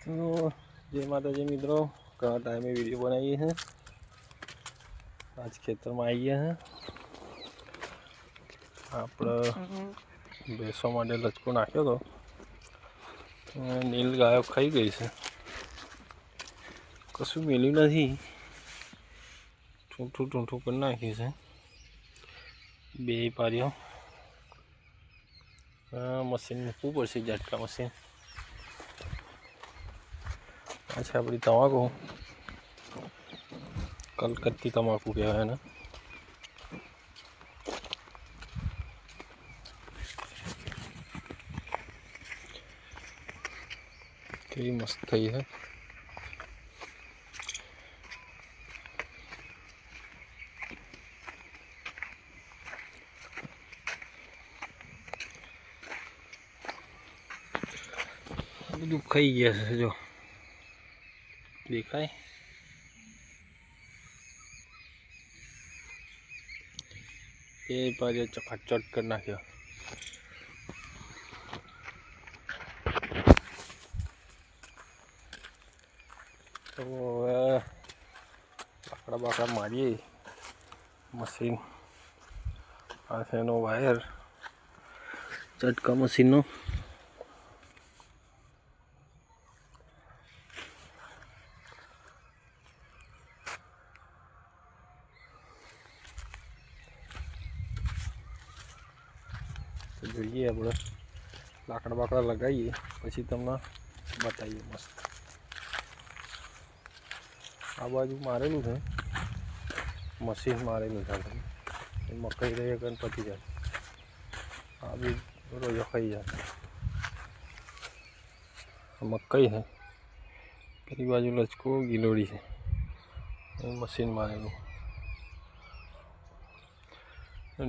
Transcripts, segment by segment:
तो जय माताजी मित्रों, घणा टाइमे वीडियो बनाई है। आज खेतर में आई है आप भैंसों माटे लचको नाख्यो तो नील गायो खाई गई है। कशु मेल्यू नहीं, ठूठू ठूठू कर नाखी है बे पारियों। मशीन मूकवू पड़शे, झटका मशीन। अच्छा अपनी तमाकू कलकत्ती तमाकू कहवाय ने। केवी मस्त थई है। બધું ખાઈ ગયા છે જો દેખાય। એ પાછો ચકાચટ કરી નાખ્યો। તો હવે લાકડા બાકડા મારીએ। મશીન આ છે એનો વાયર, ચટકા મશીનનો। तो જોઈએ આપણે લાકડા બાકડા લગાવીએ પછી તમને બતાવીએ મસ્ત। આ બાજુ મારેલું છે મશીન, મારેલું છે મકાઈ રહી ગણપતિ જાય। આ બી રોજો ખાઈ જાય। મકાઈ है, પેલી બાજુ લચકો ગિલોડી છે, મશીન મારેલું।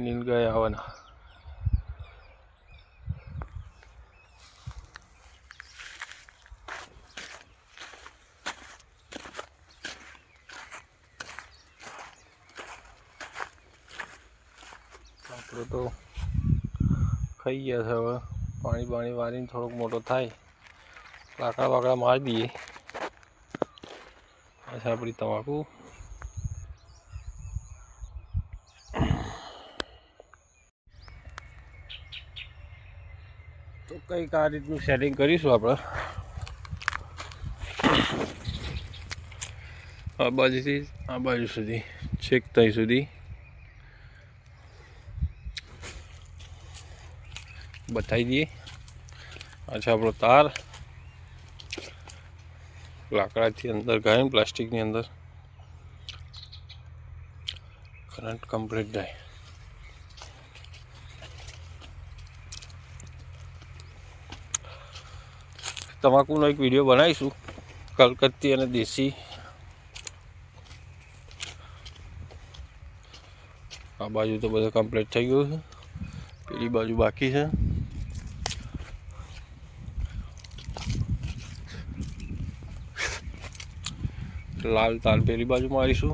નીલગાય આવવાના। આપણે તો ખાઈ ગયા છે। હવે પાણી બાણી વારીને થોડોક મોટો થાય લાકડા વાકડા મારી દઈએ। પાછા આપણી તમાકુ તો કંઈક આ રીતનું સેટિંગ કરીશું આપણે। આ બાજુથી આ બાજુ સુધી છેક ત્યાં સુધી बताई दिए। अच्छा अपनो तार लाकड़ा थी अंदर गए प्लास्टिक ની અંદર करंट कंप्लीट जाए। तमाकू नो एक वीडियो बनाईशू कलकत्ती और देसी। आ बाजू तो बधु कंप्लीट थई गयुं छे, पेली बाजू बाकी है। लाल तार पेली बाजू मारीशू।